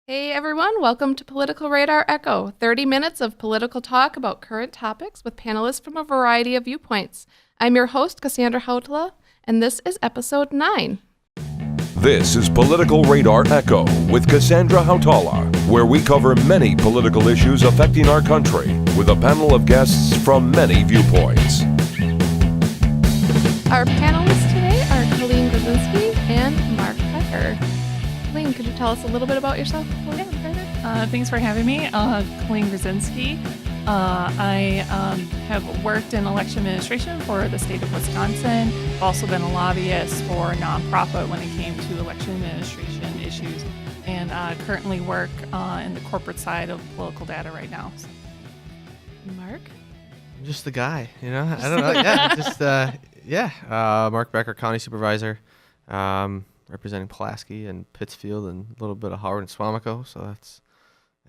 Hey everyone, welcome to Political Radar Echo, 30 minutes of political talk about current topics with panelists from a variety of viewpoints. I'm your host, Cassandra, and this is episode 9. This is Political Radar Echo with Cassandra, where we cover many political issues affecting our country with a panel of guests from many viewpoints. Our panelists today are Colleen Gruszynski and Mark Becker. Colleen, could you tell us a little bit about yourself? Thanks for having me. Colleen Gruszynski. I have worked in election administration for the state of Wisconsin. I've also been a lobbyist for a nonprofit when it came to election administration issues, and currently work in the corporate side of political data right now. So. Mark? I'm just the guy, I don't know. Mark Becker, County Supervisor, representing Pulaski and Pittsfield and a little bit of Howard and Swamico.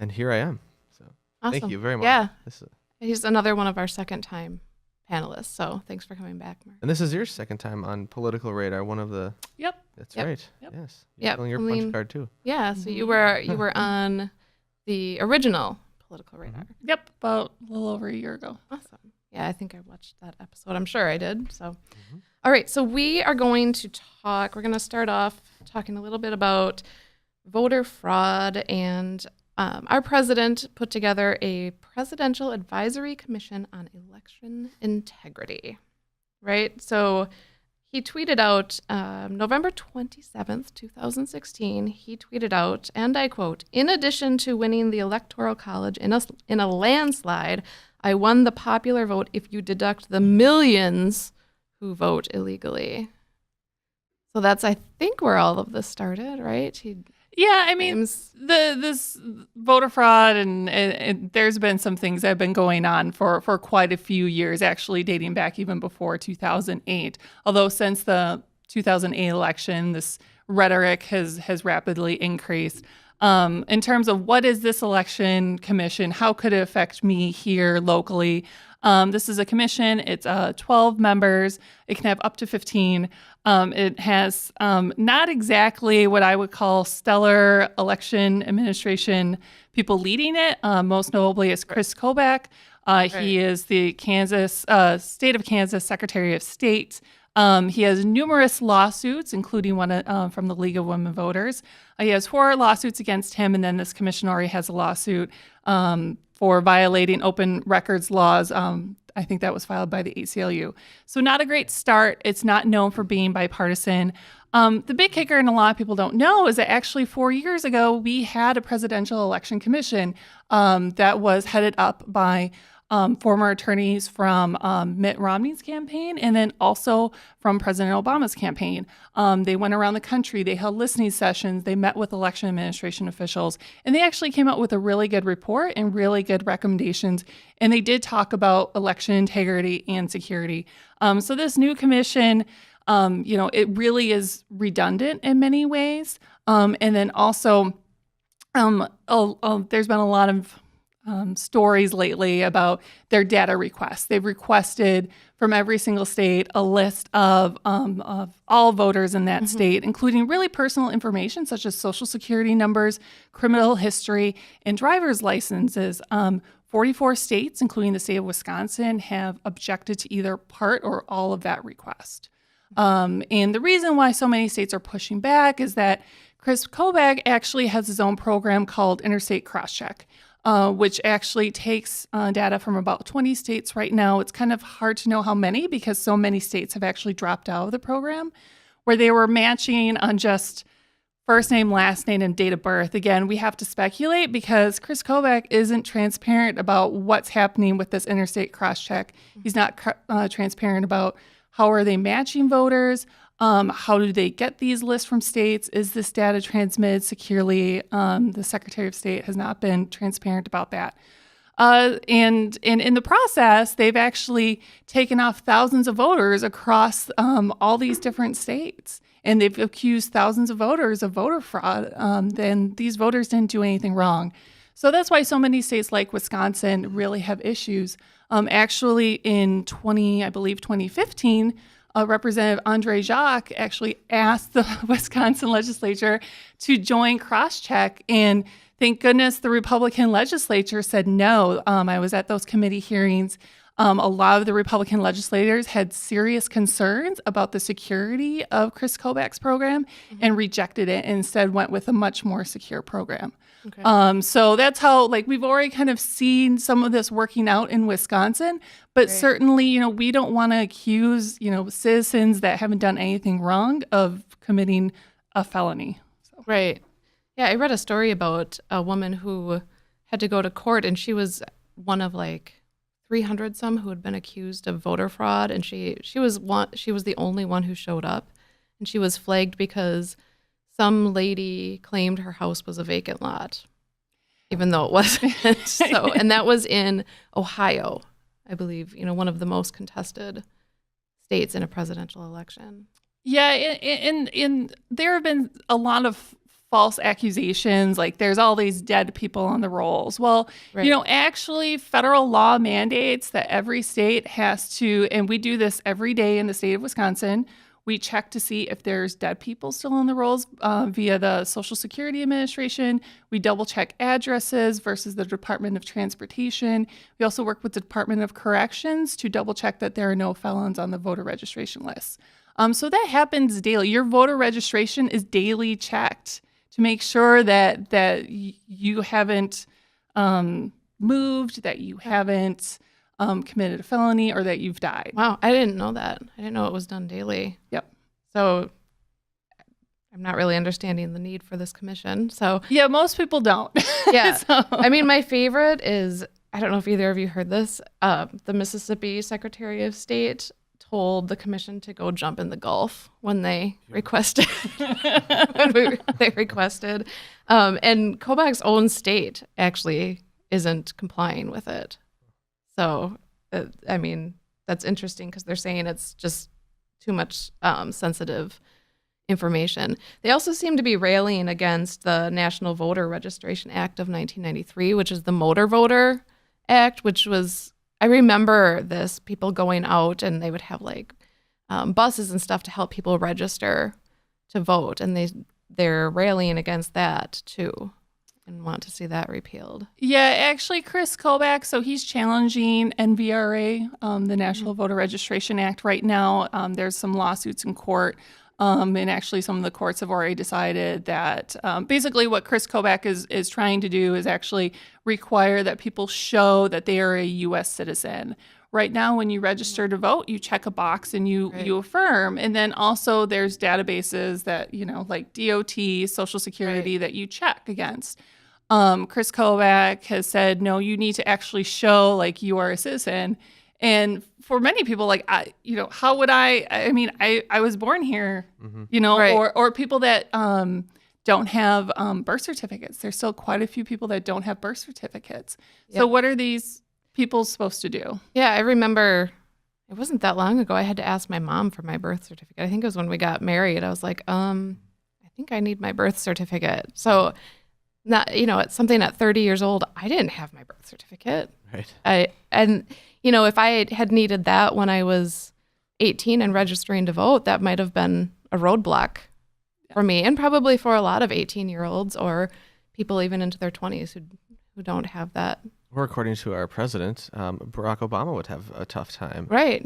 And here I am. So Awesome. Thank you very much. Yeah. He's another one of our second-time panelists, so thanks for coming back, Mark. And this is your second time on Political Radar, one of the... Yep. That's Yep. right. Yep. Yes. Yep. Filling your punch card, too. Yeah, so you were on the original Political Radar. Yep, about a little over a year ago. Awesome. Yeah, I think I watched that episode. I'm sure I did. So, All right. So we're going to start off talking a little bit about voter fraud, and our president put together a Presidential Advisory Commission on Election Integrity, right? So he tweeted out November 27th, 2016, he tweeted out, and I quote, "In addition to winning the Electoral College in a landslide, I won the popular vote if you deduct the millions who vote illegally." So that's, I think, where all of this started, right? Yeah, I mean, this voter fraud and there's been some things that have been going on for quite a few years, actually dating back even before 2008. Although since the 2008 election, this rhetoric has rapidly increased. In terms of what is this election commission, how could it affect me here locally? This is a commission. It's 12 members. It can have up to 15. It has not exactly what I would call stellar election administration people leading it. Most notably is Chris Kobach. He is the state of Kansas Secretary of State. He has numerous lawsuits, including one from the League of Women Voters. He has 4 lawsuits against him, and then this commission already has a lawsuit for violating open records laws. I think that was filed by the ACLU. So not a great start. It's not known for being bipartisan. The big kicker, and a lot of people don't know, is that actually 4 years ago, we had a presidential election commission that was headed up by former attorneys from Mitt Romney's campaign and then also from President Obama's campaign. They went around the country, they held listening sessions, they met with election administration officials, and they actually came out with a really good report and really good recommendations. And they did talk about election integrity and security. So this new commission, it really is redundant in many ways. And then also, there's been a lot of stories lately about their data requests. They've requested from every single state a list of all voters in that state, including really personal information such as social security numbers, criminal history, and driver's licenses. 44 states, including the state of Wisconsin, have objected to either part or all of that request. And the reason why so many states are pushing back is that Chris Kobach actually has his own program called Interstate Crosscheck, which actually takes data from about 20 states right now. It's kind of hard to know how many because so many states have actually dropped out of the program, where they were matching on just first name, last name, and date of birth. Again, we have to speculate because Chris Kobach isn't transparent about what's happening with this interstate crosscheck. He's not transparent about how are they matching voters. How do they get these lists from states? Is this data transmitted securely? The Secretary of State has not been transparent about that. And in the process, they've actually taken off thousands of voters across all these different states. And they've accused thousands of voters of voter fraud. Then these voters didn't do anything wrong. So that's why so many states like Wisconsin really have issues. Actually, in 2015, Representative Andre Jacques actually asked the Wisconsin legislature to join Crosscheck, and thank goodness the Republican legislature said no. I was at those committee hearings. A lot of the Republican legislators had serious concerns about the security of Chris Kobach's program and rejected it and instead went with a much more secure program. Okay. So that's how, like, we've already kind of seen some of this working out in Wisconsin, but certainly, we don't want to accuse, citizens that haven't done anything wrong of committing a felony. So. Right. Yeah, I read a story about a woman who had to go to court, and she was one of 300 some who had been accused of voter fraud, and she was the only one who showed up, and she was flagged because some lady claimed her house was a vacant lot, even though it wasn't. So, and that was in Ohio, I believe, one of the most contested states in a presidential election. Yeah, and there have been a lot of false accusations, like there's all these dead people on the rolls. Well, actually federal law mandates that every state has to, and we do this every day in the state of Wisconsin, we check to see if there's dead people still on the rolls via the Social Security Administration. We double check addresses versus the Department of Transportation. We also work with the Department of Corrections to double check that there are no felons on the voter registration list. So that happens daily. Your voter registration is daily checked to make sure that you haven't moved, that you haven't committed a felony, or that you've died. Wow, I didn't know that. I didn't know it was done daily. Yep. So I'm not really understanding the need for this commission. So yeah, most people don't. Yeah. So. I mean, my favorite is, I don't know if either of you heard this, the Mississippi Secretary of State told the commission to go jump in the Gulf when they requested. They requested. And Kobach's own state actually isn't complying with it. So, I mean, that's interesting because they're saying it's just too much sensitive information. They also seem to be railing against the National Voter Registration Act of 1993, which is the Motor Voter Act, which was, I remember this, people going out and they would have buses and stuff to help people register to vote. And they're railing against that too and want to see that repealed. Yeah, actually, Chris Kobach, so he's challenging NVRA, the National Voter Registration Act right now. There's some lawsuits in court. And actually, some of the courts have already decided that basically what Chris Kobach is trying to do is actually require that people show that they are a U.S. citizen. Right now, when you register to vote, you check a box and you affirm. And then also there's databases that, like DOT, Social Security, that you check against. Chris Kobach has said, no, you need to actually show you are a citizen. And for many people, how would I mean, I was born here, or people that don't have birth certificates. There's still quite a few people that don't have birth certificates. Yep. So what are these people supposed to do? Yeah, I remember it wasn't that long ago. I had to ask my mom for my birth certificate. I think it was when we got married. I was like, I think I need my birth certificate. So not, it's something at 30 years old, I didn't have my birth certificate. Right. If I had needed that when I was 18 and registering to vote, that might have been a roadblock for me, and probably for a lot of 18-year-olds or people even into their 20s who don't have that. Or according to our president, Barack Obama would have a tough time. Right.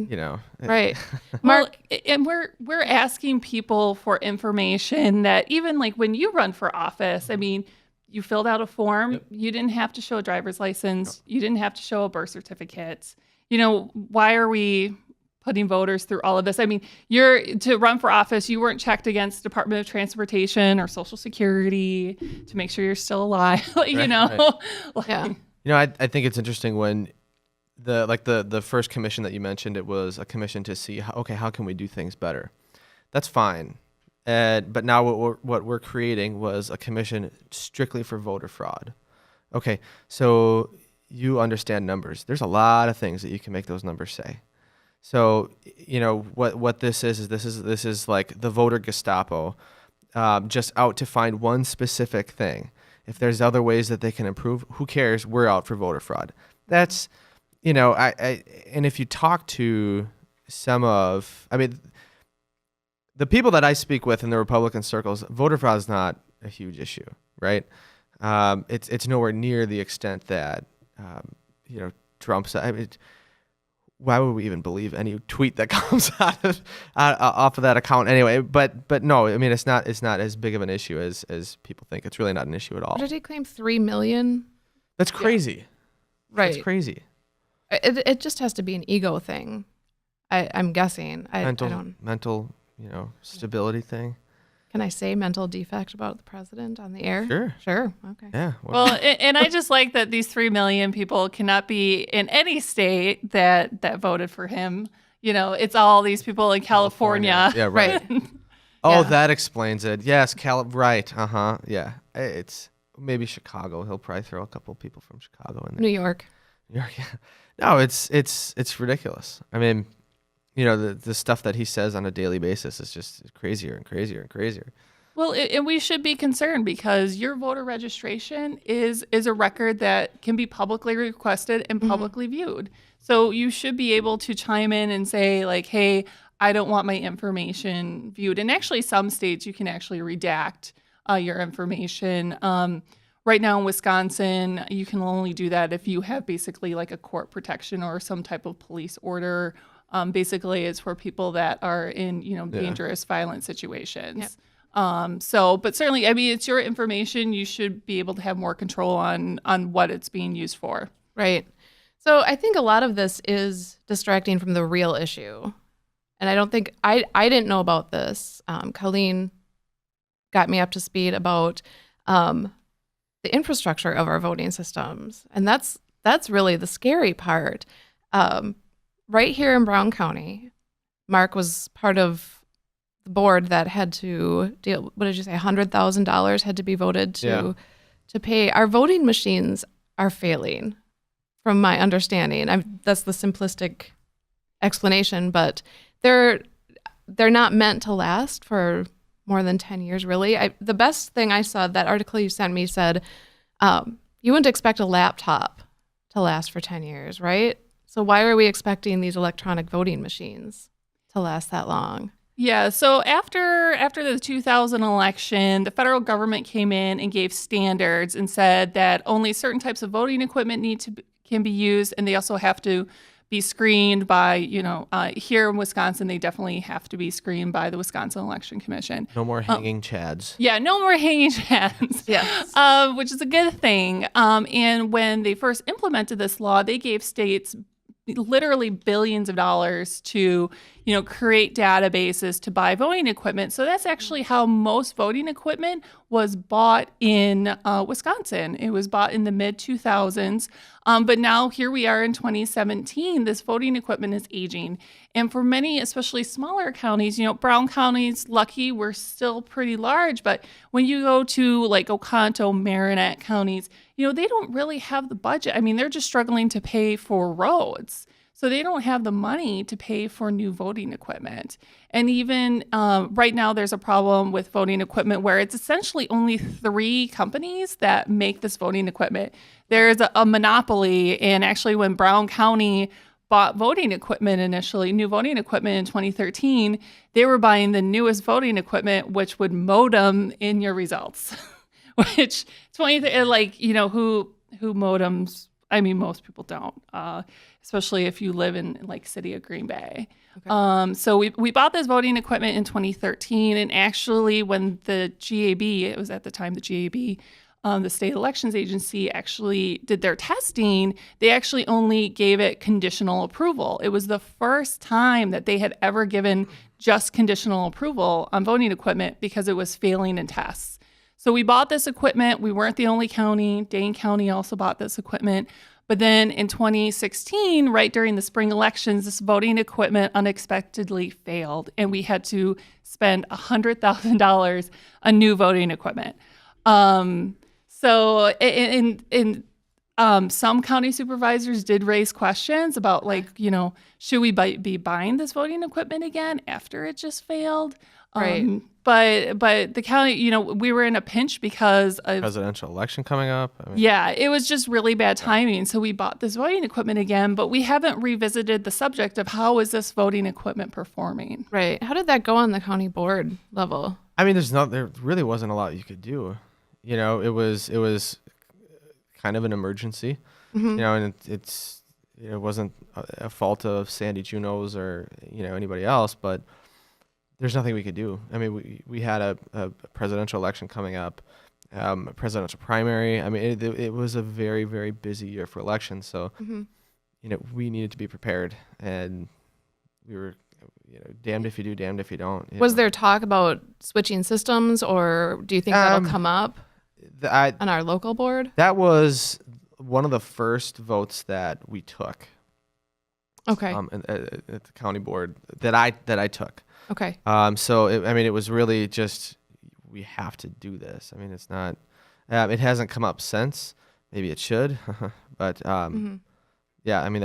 Right. Mark, and we're asking people for information that even when you run for office, I mean, you filled out a form. Yep. You didn't have to show a driver's license. Yep. You didn't have to show a birth certificate. Why are we putting voters through all of this? I mean, to run for office, you weren't checked against Department of Transportation or Social Security to make sure you're still alive. Right. Yeah. I think it's interesting when the first commission that you mentioned, it was a commission to see how can we do things better. That's fine. But now what we're creating was a commission strictly for voter fraud. Okay, so you understand numbers. There's a lot of things that you can make those numbers say. So what this is like the voter Gestapo, just out to find one specific thing. If there's other ways that they can improve, who cares? We're out for voter fraud. That's and if you talk to the people that I speak with in the Republican circles, voter fraud is not a huge issue, right? It's nowhere near the extent that Trump said. I mean, why would we even believe any tweet that comes off of that account anyway? But no, I mean, it's not as big of an issue as people think. It's really not an issue at all. What did he claim? 3 million? That's crazy. Yeah. Right. That's crazy. It just has to be an ego thing. I'm guessing. Mental, stability thing. Can I say mental defect about the president on the air? Sure. Okay. Yeah. Well, and I just like that these 3 million people cannot be in any state that voted for him. It's all these people in California. Yeah, right. Yeah. That explains it. Yes, right. Yeah. It's maybe Chicago. He'll probably throw a couple people from Chicago in there. New York. Yeah. No, it's ridiculous. I mean, the stuff that he says on a daily basis is just crazier and crazier and crazier. Well, and we should be concerned because your voter registration is a record that can be publicly requested and publicly viewed. So you should be able to chime in and say, like, hey, I don't want my information viewed. And actually, some states you can actually redact your information. Right now in Wisconsin, you can only do that if you have basically like a court protection or some type of police order. Basically, it's for people that are in, dangerous, violent situations. Yep. But certainly, I mean, it's your information. You should be able to have more control on what it's being used for. Right. So I think a lot of this is distracting from the real issue. And I don't think, I didn't know about this. Colleen got me up to speed about the infrastructure of our voting systems. And that's really the scary part. Right here in Brown County, Mark was part of the board that had to deal, what did you say, $100,000 had to be voted to pay. Our voting machines are failing, from my understanding. That's the simplistic explanation, but they're not meant to last for more than 10 years, really. The best thing I saw, that article you sent me said, you wouldn't expect a laptop to last for 10 years, right? So why are we expecting these electronic voting machines to last that long? Yeah, so after the 2000 election, the federal government came in and gave standards and said that only certain types of voting equipment can be used, and they also have to be screened by, here in Wisconsin, they definitely have to be screened by the Wisconsin Election Commission. No more hanging chads. Yeah, no more hanging chads. Yes. Which is a good thing. And when they first implemented this law, they gave states literally billions of dollars to, create databases to buy voting equipment. So that's actually how most voting equipment was bought in Wisconsin. It was bought in the mid-2000s. But now here we are in 2017, this voting equipment is aging. And for many, especially smaller counties, Brown County's lucky, we're still pretty large. But when you go to like Oconto, Marinette counties, they don't really have the budget. I mean, they're just struggling to pay for roads. So they don't have the money to pay for new voting equipment. And even right now, there's a problem with voting equipment where it's essentially only 3 companies that make this voting equipment. There's a monopoly. And actually, when Brown County bought voting equipment initially, new voting equipment in 2013, they were buying the newest voting equipment, which would modem in your results. Which who modems? I mean, most people don't, especially if you live in like city of Green Bay. Okay. So we bought this voting equipment in 2013, and actually when the GAB, it was at the time the GAB, the state elections agency actually did their testing, they actually only gave it conditional approval. It was the first time that they had ever given just conditional approval on voting equipment because it was failing in tests. So we bought this equipment. We weren't the only county. Dane County also bought this equipment. But then in 2016, right during the spring elections, this voting equipment unexpectedly failed, and we had to spend $100,000 on new voting equipment. So some county supervisors did raise questions about, should we be buying this voting equipment again after it just failed? Right. But the county, we were in a pinch because of Presidential election coming up. I mean, yeah, it was just really bad timing. So we bought this voting equipment again, but we haven't revisited the subject of how is this voting equipment performing. Right. How did that go on the county board level? I mean, there really wasn't a lot you could do. It was kind of an emergency. And it wasn't a fault of Sandy Juneau's or anybody else, but there's nothing we could do. I mean, we had a presidential election coming up, a presidential primary. I mean, it was a very, very busy year for elections. So, we needed to be prepared, and we were, damned if you do, damned if you don't. Was there talk about switching systems, or do you think that'll come up on our local board? That was one of the first votes that we took. Okay. At the county board that I took. Okay. So it was really just, we have to do this. I mean, it's not, it hasn't come up since. Maybe it should, but yeah. I mean,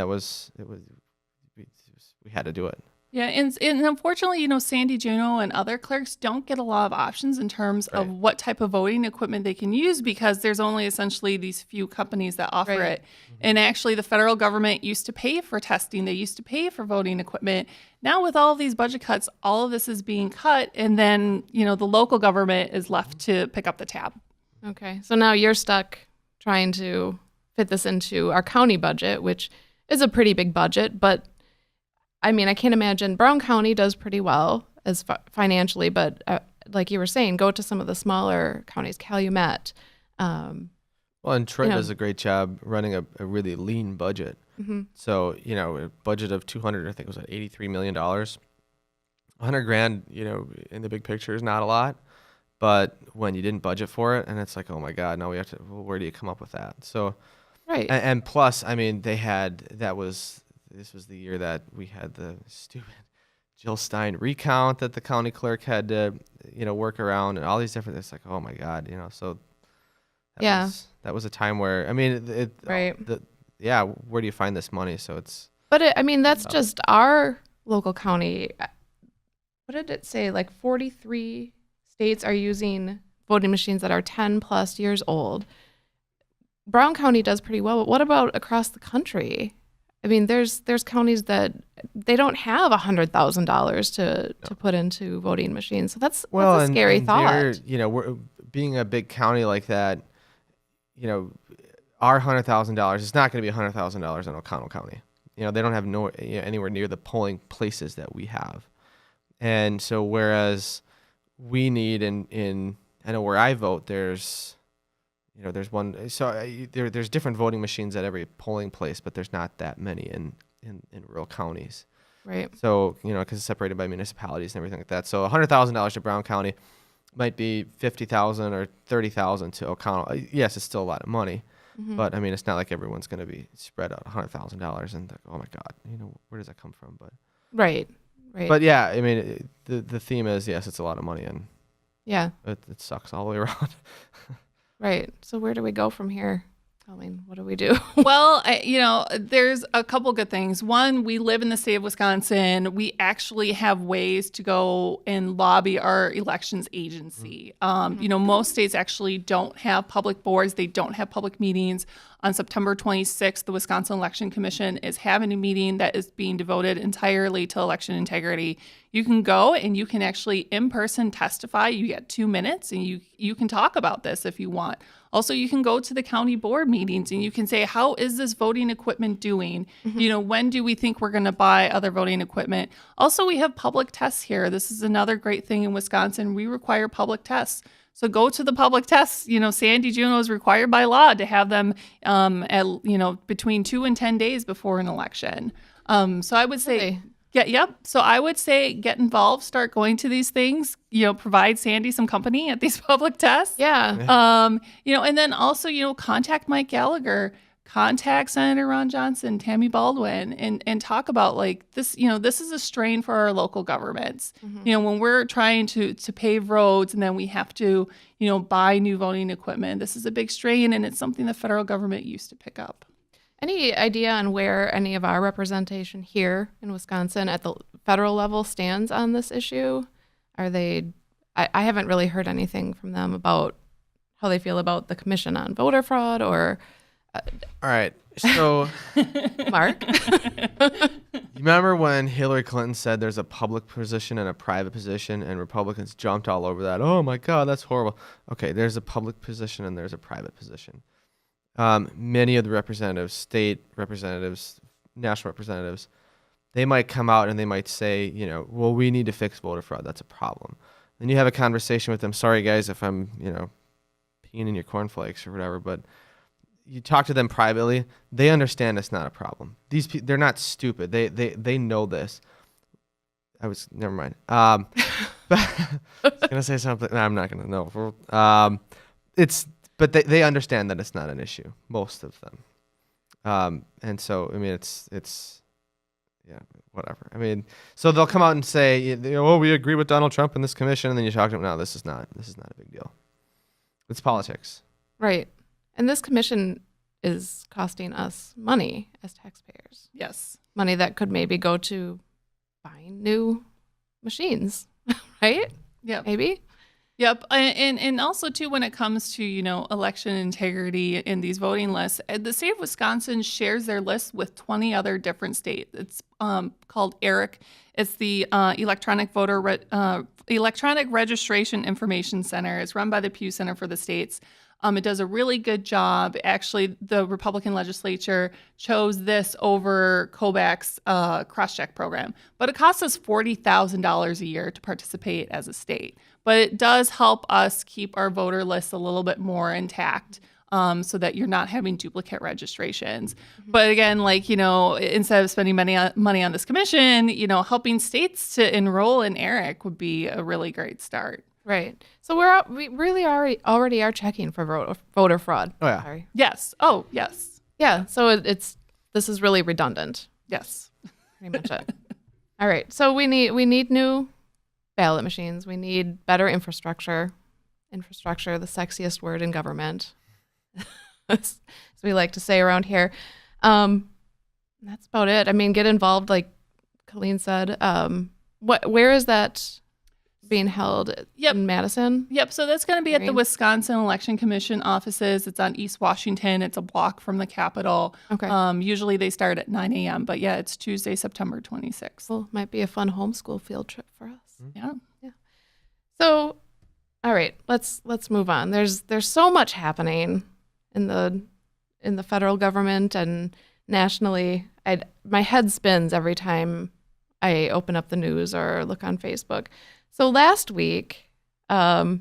we had to do it. Yeah, and unfortunately, Sandy Juneau and other clerks don't get a lot of options in terms of what type of voting equipment they can use, because there's only essentially these few companies that offer it. And actually, the federal government used to pay for testing. They used to pay for voting equipment. Now, with all of these budget cuts, all of this is being cut, and then, the local government is left to pick up the tab. Okay, so now you're stuck trying to fit this into our county budget, which is a pretty big budget, but I mean, I can't imagine. Brown County does pretty well as financially, but like you were saying, go to some of the smaller counties, Calumet. Well, and Troy does a great job running a really lean budget. So, a budget of 200, I think it was $83 million. $100,000, in the big picture is not a lot, but when you didn't budget for it, and it's like, oh my God, now we have to, well, where do you come up with that? So, right. And plus, I mean, this was the year that we had the stupid Jill Stein recount that the county clerk had to, work around, and all these different. It's like, oh my God, so. That was a time where, I mean, where do you find this money? So it's. But that's just our local county. What did it say? Like 43 states are using voting machines that are 10 plus years old. Brown County does pretty well, but what about across the country? I mean, there's counties that they don't have $100,000 to put into voting machines. So that's a scary thought. We're being a big county like that. Our $100,000 is not going to be $100,000 in O'Connell County. They don't have anywhere near the polling places that we have, and so whereas we need in I know where I vote, there's one. So there's different voting machines at every polling place, but there's not that many in rural counties. Right. So, because it's separated by municipalities and everything like that. So $100,000 to Brown County might be $50,000 or $30,000 to O'Connell. Yes, it's still a lot of money, but I mean, it's not like everyone's going to be spread out $100,000 and like, oh my God, where does that come from? But right. But yeah, I mean, the theme is, yes, it's a lot of money, and yeah, it sucks all the way around. Right. So where do we go from here? Colleen, what do we do? Well, there's a couple good things. One, we live in the state of Wisconsin. We actually have ways to go and lobby our elections agency. Most states actually don't have public boards. They don't have public meetings. On September 26th, the Wisconsin Election Commission is having a meeting that is being devoted entirely to election integrity. You can go and you can actually in person testify. You get 2 minutes and you can talk about this if you want. Also, you can go to the county board meetings and you can say, how is this voting equipment doing? When do we think we're going to buy other voting equipment? Also, we have public tests here. This is another great thing in Wisconsin. We require public tests. So go to the public tests. Sandy Juneau is required by law to have them between 2 and 10 days before an election. So I would say, So I would say get involved, start going to these things, provide Sandy some company at these public tests. Yeah. And then also, contact Mike Gallagher, contact Senator Ron Johnson, Tammy Baldwin, and talk about like this, this is a strain for our local governments. When we're trying to pave roads and then we have to, buy new voting equipment, this is a big strain, and it's something the federal government used to pick up. Any idea on where any of our representation here in Wisconsin at the federal level stands on this issue? Are they I haven't really heard anything from them about how they feel about the Commission on Voter Fraud or. All right. So, Mark? you remember when Hillary Clinton said there's a public position and a private position, and Republicans jumped all over that? Oh my God, that's horrible. Okay, there's a public position and there's a private position. Many of the representatives, state representatives, national representatives, they might come out and they might say, well, we need to fix voter fraud. That's a problem. Then you have a conversation with them. Sorry, guys, if I'm, peeing in your cornflakes or whatever, but you talk to them privately, they understand it's not a problem. They're not stupid. They know this. Never mind. I was gonna say something. No, I'm not gonna know. But they understand that it's not an issue. Most of them. And so I mean, it's yeah, whatever. I mean, so they'll come out and say, oh, we agree with Donald Trump and this commission, and then you talk to them. No, this is not a big deal. It's politics. Right. And this commission is costing us money as taxpayers. Yes. Money that could maybe go to buying new machines, right? Yeah. Maybe. Yep. And also, too, when it comes to, election integrity in these voting lists, the state of Wisconsin shares their list with 20 other different states. It's called ERIC. It's the Electronic Registration Information Center. It's run by the Pew Center for the States. It does a really good job. Actually, the Republican legislature chose this over Kobach's cross-check program. But it costs us $40,000 a year to participate as a state. But it does help us keep our voter lists a little bit more intact so that you're not having duplicate registrations. Mm-hmm. But again, instead of spending money on this commission, helping states to enroll in ERIC would be a really great start. Right. So we really already are checking for voter fraud. Oh yeah. Sorry. Yes. Oh yes. Yeah. So this is really redundant. Yes. Pretty much it. All right. So we need new ballot machines. We need better infrastructure. Infrastructure, the sexiest word in government, as we like to say around here. That's about it. I mean, get involved, like Colleen said. Where is that being held? In Madison? Yep. So that's going to be at the Wisconsin Election Commission offices. It's on East Washington. It's a block from the Capitol. Okay. Usually they start at 9 a.m., but yeah, it's Tuesday, September 26th. Well, might be a fun homeschool field trip for us. Yeah. Yeah. So, all right, let's move on. There's so much happening in the federal government and nationally. My head spins every time I open up the news or look on Facebook. So last week, the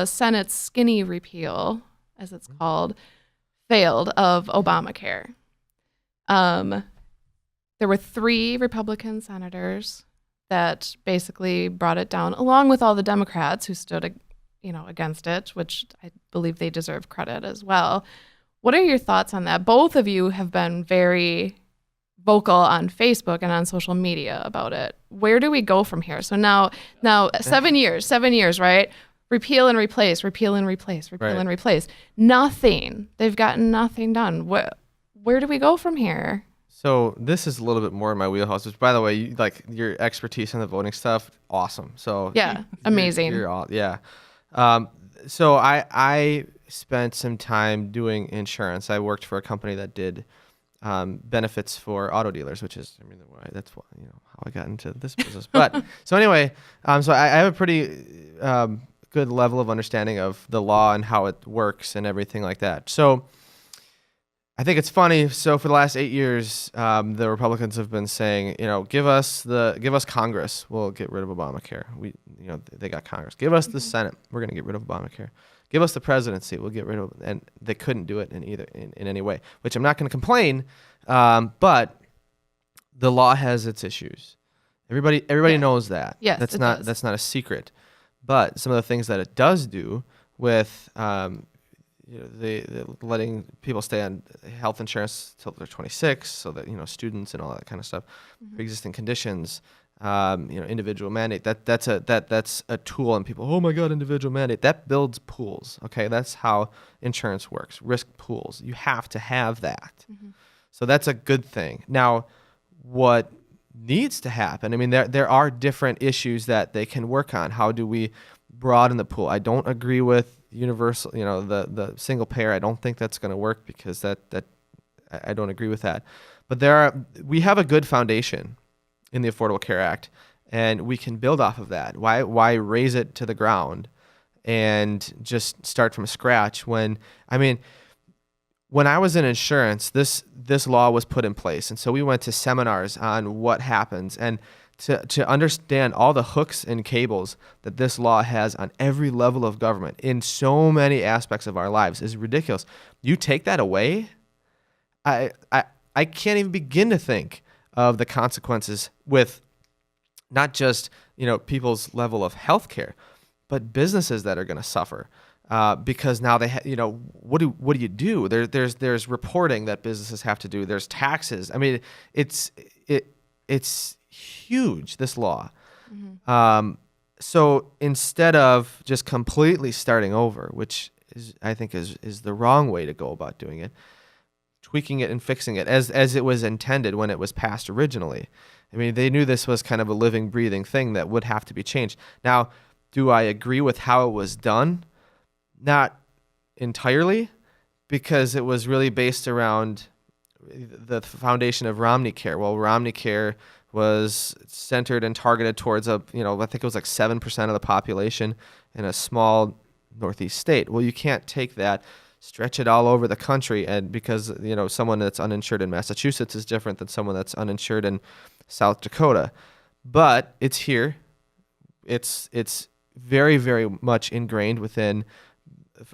Senate's skinny repeal, as it's called, failed of Obamacare. There were 3 Republican senators that basically brought it down, along with all the Democrats who stood, against it, which I believe they deserve credit as well. What are your thoughts on that? Both of you have been very vocal on Facebook and on social media about it. Where do we go from here? So now 7 years, right? Repeal and replace, repeal and replace, repeal and replace. Nothing. They've gotten nothing done. Where do we go from here? So this is a little bit more in my wheelhouse, which, by the way, your expertise on the voting stuff, awesome. So yeah, amazing. You're all, yeah. So I spent some time doing insurance. I worked for a company that did benefits for auto dealers, which is, that's how I got into this business. But so anyway, so I have a pretty good level of understanding of the law and how it works and everything like that. So I think it's funny. So for the last 8 years, the Republicans have been saying, give us Congress, we'll get rid of Obamacare. They got Congress. Give us the Senate, we're going to get rid of Obamacare. Give us the presidency, we'll get rid of it. And they couldn't do it in any way, which I'm not going to complain. But the law has its issues. Everybody knows that. Yes, that's not a secret. But some of the things that it does do with the letting people stay on health insurance till they're 26, so that students and all that kind of stuff, pre-existing conditions, individual mandate. That's a tool, and people, oh my God, individual mandate. That builds pools. Okay, that's how insurance works. Risk pools. You have to have that. So that's a good thing. Now, what needs to happen. I mean, there are different issues that they can work on. How do we broaden the pool? I don't agree with universal, the single payer. I don't think that's going to work because I don't agree with that. But we have a good foundation in the Affordable Care Act, and we can build off of that. Why raise it to the ground and just start from scratch when I was in insurance, this law was put in place. And so we went to seminars on what happens and to understand all the hooks and cables that this law has on every level of government in so many aspects of our lives is ridiculous. You take that away, I can't even begin to think of the consequences with not just, people's level of health care, but businesses that are going to suffer. Because now they, what do you do? There's reporting that businesses have to do. There's taxes. I mean, it's huge, this law. Mm-hmm. So instead of just completely starting over, which I think is the wrong way to go about doing it, tweaking it and fixing it as it was intended when it was passed originally. I mean, they knew this was kind of a living, breathing thing that would have to be changed. Now, do I agree with how it was done? Not entirely, because it was really based around the foundation of Romney Care. Well, Romney Care was centered and targeted towards I think it was like 7% of the population in a small Northeast state. Well, you can't take that, stretch it all over the country, and because someone that's uninsured in Massachusetts is different than someone that's uninsured in South Dakota. But it's here. It's very, very much ingrained within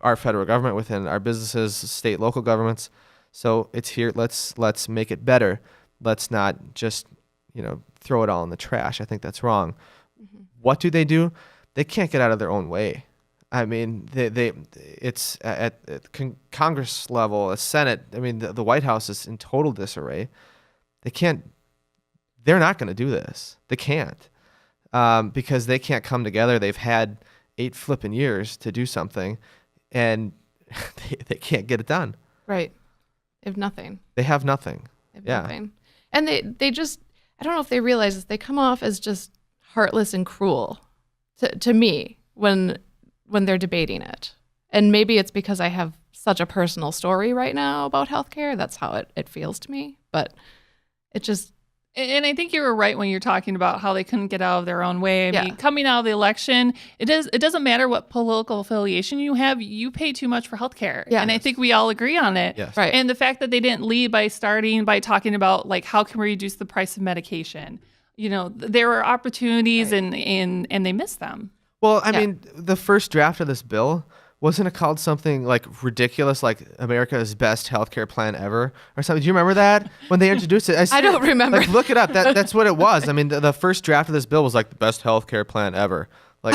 our federal government, within our businesses, state, local governments. So it's here. Let's make it better. Let's not just throw it all in the trash. I think that's wrong. Mm-hmm. What do? They can't get out of their own way. I mean, it's at Congress level, a Senate. I mean, the White House is in total disarray. They're not going to do this. They can't, because they can't come together. They've had 8 flipping years to do something, and they can't get it done. Right. They have nothing. They have nothing. Nothing. And they just, I don't know if they realize this, they come off as just heartless and cruel to me when they're debating it. And maybe it's because I have such a personal story right now about healthcare. That's how it feels to me. But it just... And I think you were right when you're talking about how they couldn't get out of their own way. I mean, coming out of the election, it doesn't matter what political affiliation you have, you pay too much for healthcare. Yeah. And I think we all agree on it. Yes. Right. And the fact that they didn't lead by talking about like how can we reduce the price of medication. There were opportunities and they missed them. Well, I mean, the first draft of this bill, wasn't it called something like ridiculous, like America's best healthcare plan ever or something? Do you remember that when they introduced it? I don't remember. Like, look it up. That's what it was. I mean, the first draft of this bill was like the best healthcare plan ever. Like,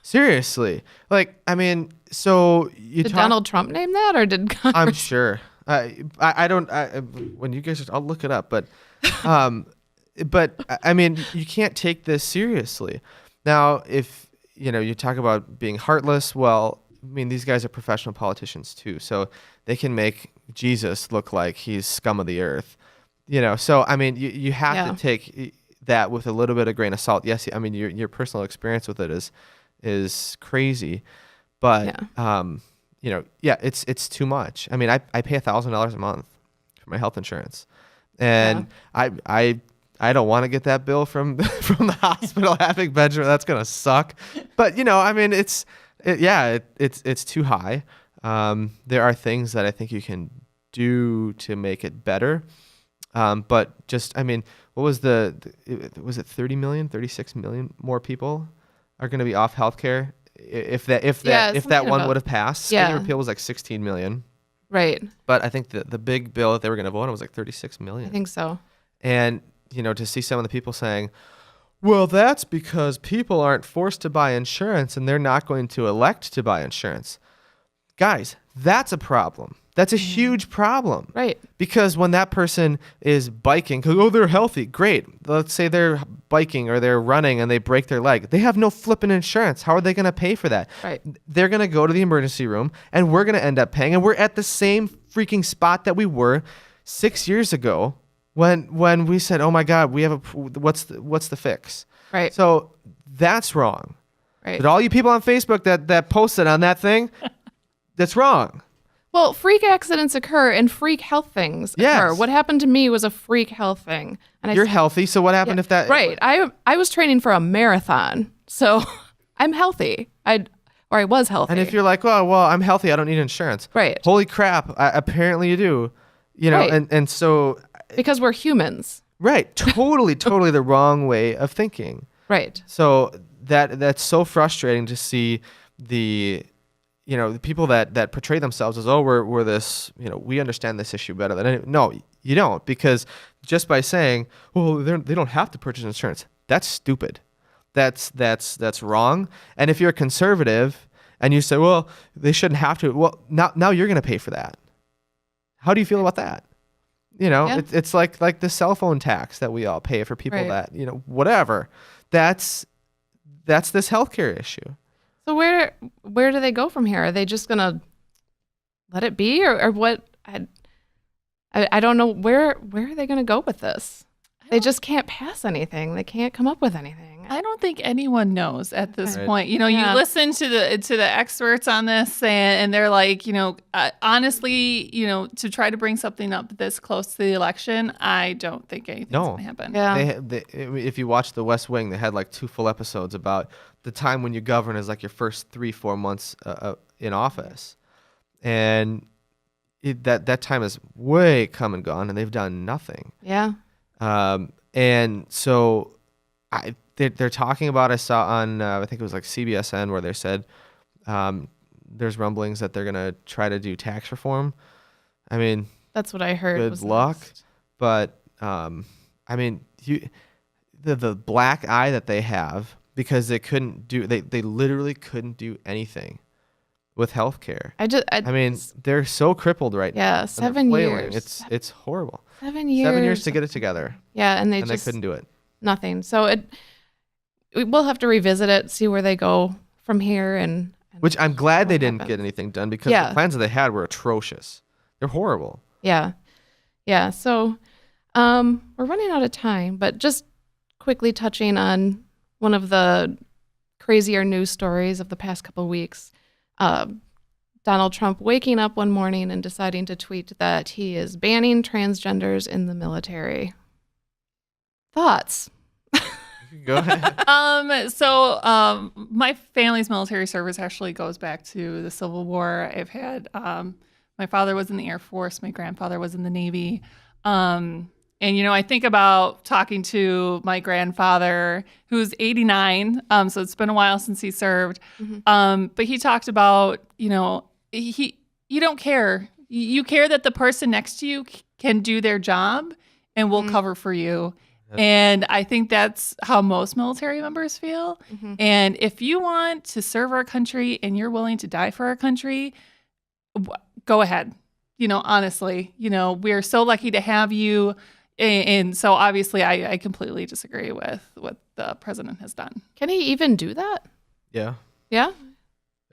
seriously. Like, I mean, so did Donald Trump name that, or did Congress? I'm sure. I don't. When you guys, I'll look it up. But, I mean, you can't take this seriously. Now, if you talk about being heartless, well, I mean, these guys are professional politicians too, so they can make Jesus look like he's scum of the earth, So I mean, you have to take that with a little bit of grain of salt. Yes, I mean your personal experience with it is crazy, but it's too much. I mean, I pay $1,000 a month for my health insurance, and I don't want to get that bill from the hospital having Benjamin. That's gonna suck, but I mean it's too high. There are things that I think you can do to make it better. But just, I mean, what was was it 30 million, 36 million more people are going to be off healthcare if that one would have passed. Yeah. Spending repeal was like 16 million. Right. But I think the big bill that they were going to vote on was like 36 million. I think so. And, to see some of the people saying, well, that's because people aren't forced to buy insurance and they're not going to elect to buy insurance. Guys, that's a problem. That's a huge problem. Right. Because when that person is biking, they're healthy, great. Let's say they're biking or they're running and they break their leg. They have no flipping insurance. How are they going to pay for that? Right. They're going to go to the emergency room and we're going to end up paying. And we're at the same freaking spot that we were 6 years ago when we said, oh my God, we have what's the fix? Right. So that's wrong. Right. But all you people on Facebook that posted on that thing, that's wrong. Well, freak accidents occur and freak health things occur. Yes. What happened to me was a freak health thing. And You're healthy, so what happened if that? Right. I was training for a marathon, so I'm healthy. I was healthy. And if you're like, well, I'm healthy, I don't need insurance. Right. Holy crap! Apparently you do. Right. And so. Because we're humans. Right. Totally the wrong way of thinking. Right. So that's so frustrating to see the people that portray themselves as, oh, we're this, we understand this issue better than anyone. No, you don't, because just by saying, well, they don't have to purchase insurance, that's stupid. That's wrong. And if you're a conservative and you say, well, they shouldn't have to, well, now you're going to pay for that. How do you feel about that? Yeah. It's like the cell phone tax that we all pay for people Right. that, whatever. That's this healthcare issue. So where do they go from here? Are they just gonna let it be, or what? I don't know. Where are they gonna go with this? They just can't pass anything. They can't come up with anything. I don't think anyone knows at this Right. point. You Yeah. listen to the experts on this, and they're like, honestly, to try to bring something up this close to the election, I don't think anything's going to happen. Yeah. If you watch The West Wing, they had like 2 full episodes about the time when you govern is like your first 3-4 months in office, and that time is way come and gone, and they've done nothing. Yeah. And so they're talking about, I saw on, I think it was like CBSN, where they said there's rumblings that they're going to try to do tax reform. I mean, That's what I heard. good was luck. next. But, I mean, the black eye that they have, because they literally couldn't do anything with healthcare. I mean, they're so crippled right now. Yeah, and they're 7 flailing. years. It's horrible. 7 years. 7 years to get it together, Yeah, and they and just they couldn't do it. nothing. So we'll have to revisit it, see where they go from here, and Which I'm glad they what didn't happens. get anything done, because Yeah. the plans that they had were atrocious. They're horrible. Yeah. Yeah. So we're running out of time, but just quickly touching on one of the crazier news stories of the past couple of weeks. Donald Trump waking up one morning and deciding to tweet that he is banning transgenders in the military. Thoughts? Go ahead. My family's military service actually goes back to the Civil War. I've had my father was in the Air Force, my grandfather was in the Navy. And I think about talking to my grandfather, who's 89. So it's been a while since he served. But he talked about, you don't care. You care that the person next to you can do their job and will cover for you. And I think that's how most military members feel. And if you want to serve our country and you're willing to die for our country, go ahead. Honestly, we're so lucky to have you. And so obviously I completely disagree with what the president has done. Can he even do that? Yeah. Yeah.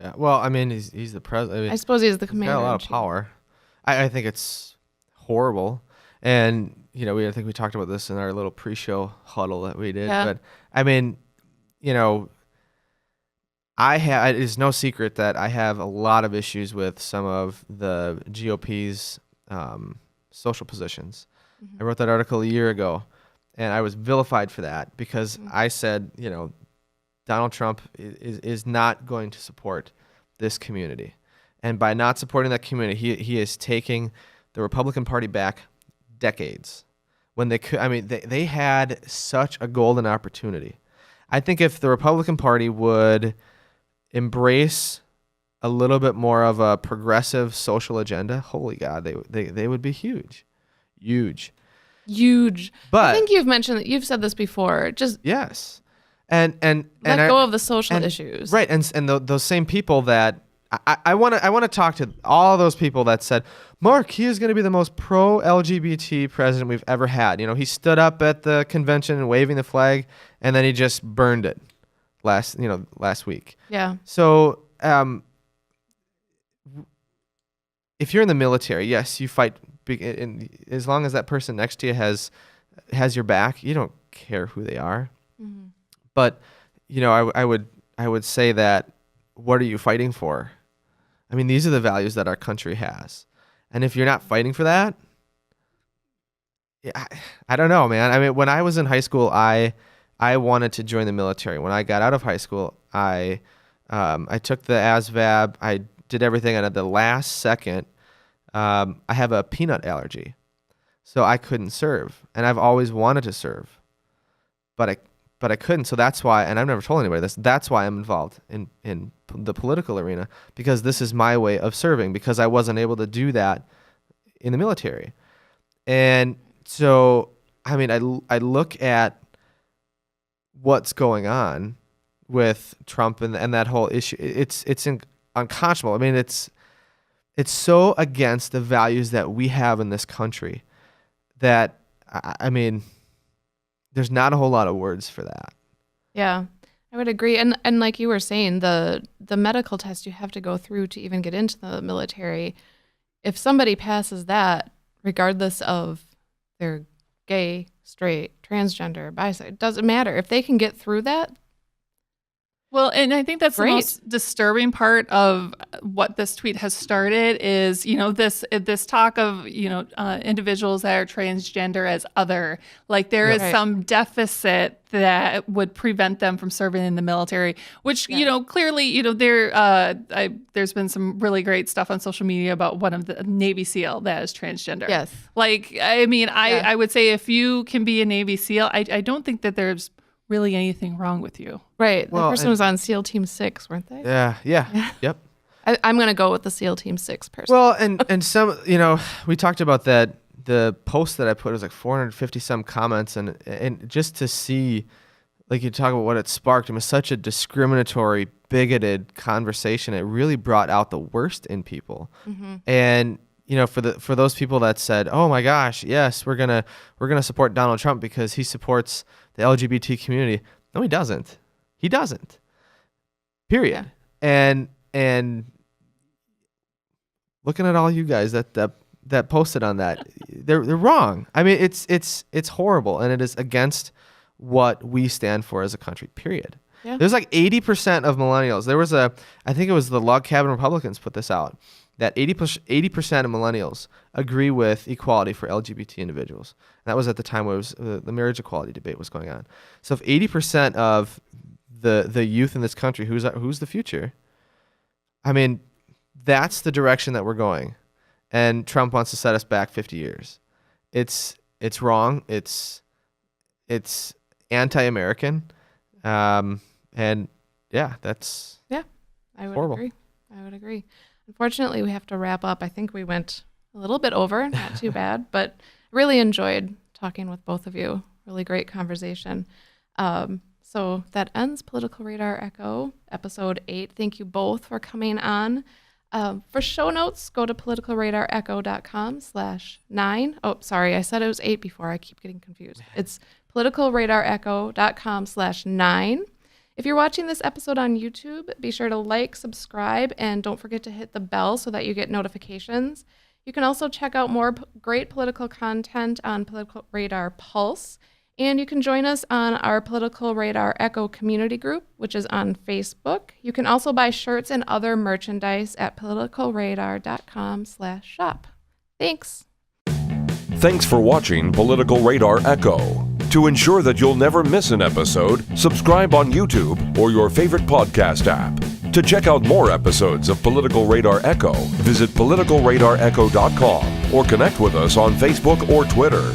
Yeah. Well, I mean, he's the president. I mean, I suppose he's the he's commander. got a lot in of chief. power. I think it's horrible. And, I think we talked about this in our little pre-show huddle that we did. Yeah. But, I mean, it's no secret that I have a lot of issues with some of the GOP's social positions. I wrote that article a year ago, and I was vilified for that because I said, Donald Trump is not going to support this community. And by not supporting that community, he is taking the Republican Party back decades when they could. I mean, they had such a golden opportunity. I think if the Republican Party would embrace a little bit more of a progressive social agenda, holy God, they would be huge. But I think you've said this before. Just yes, and let go of the social issues. right? And those same people that I want to talk to all those people that said, Mark, he is going to be the most pro-LGBT president we've ever had. He stood up at the convention and waving the flag, and then he just burned it last week. Yeah. So if you're in the military, yes, you fight as long as that person next to you has your back, you don't care who they are. Mm-hmm. But, I would say that, what are you fighting for? I mean, these are the values that our country has. And if you're not fighting for that, I don't know, man. I mean, when I was in high school, I wanted to join the military. When I got out of high school, I took the ASVAB. I did everything, and at the last second, I have a peanut allergy, so I couldn't serve. And I've always wanted to serve, but I couldn't. So that's why, and I've never told anybody this, that's why I'm involved in the political arena, because this is my way of serving, because I wasn't able to do that in the military. And so, I mean, I look at what's going on with Trump and that whole issue. It's unconscionable. I mean, it's so against the values that we have in this country that, I mean, there's not a whole lot of words for that. Yeah, I would agree. And like you were saying, the medical test you have to go through to even get into the military, if somebody passes that, regardless of they're gay, straight, transgender, bisexual, it doesn't matter. If they can get through that. Well, and I think that's Great. the most disturbing part of what this tweet has started is, this talk of, individuals that are transgender as other, like there is some deficit that would prevent them from serving in the military, which, clearly, there's been some really great stuff on social media about one of the Navy SEAL that is transgender. Yes. Like, I mean, I would say if you can be a Navy SEAL, I don't think that there's really anything wrong with you. Right. Well, the person was on SEAL Team 6, weren't they? Yeah. Yep. I'm going to go with the SEAL Team 6 person. Well, and some, we talked about that. The post that I put was like 450 some comments, and just to see, like, you talk about what it sparked, it was such a discriminatory, bigoted conversation. It really brought out the worst in people. Mm-hmm. And for those people that said, "Oh my gosh, yes, we're gonna support Donald Trump because he supports the LGBT community," no, he doesn't. He doesn't. Period. Yeah. And looking at all you guys that posted on that, they're wrong. I mean, it's horrible, and it is against what we stand for as a country. Period. Yeah. There's like 80% of millennials. There was I think it was the Log Cabin Republicans put this out, that 80% of millennials agree with equality for LGBT individuals. And that was at the time when the marriage equality debate was going on. So if 80% of the youth in this country, who's the future? I mean, that's the direction that we're going. And Trump wants to set us back 50 years. It's wrong. It's anti-American. And yeah, that's I would horrible. agree. I would agree. Unfortunately, we have to wrap up. I think we went a little bit over, not too bad, but really enjoyed talking with both of you. Really great conversation. So that ends Political Radar Echo, episode 8. Thank you both for coming on. For show notes, go to politicalradarecho.com/9. Oh, sorry, I said it was 8 before. I keep getting confused. It's politicalradarecho.com/9. If you're watching this episode on YouTube, be sure to like, subscribe, and don't forget to hit the bell so that you get notifications. You can also check out more great political content on Political Radar Pulse, and you can join us on our Political Radar Echo community group, which is on Facebook. You can also buy shirts and other merchandise at politicalradar.com/shop. Thanks. Thanks for watching Political Radar Echo. To ensure that you'll never miss an episode, subscribe on YouTube or your favorite podcast app. To check out more episodes of Political Radar Echo, visit politicalradarecho.com or connect with us on Facebook or Twitter.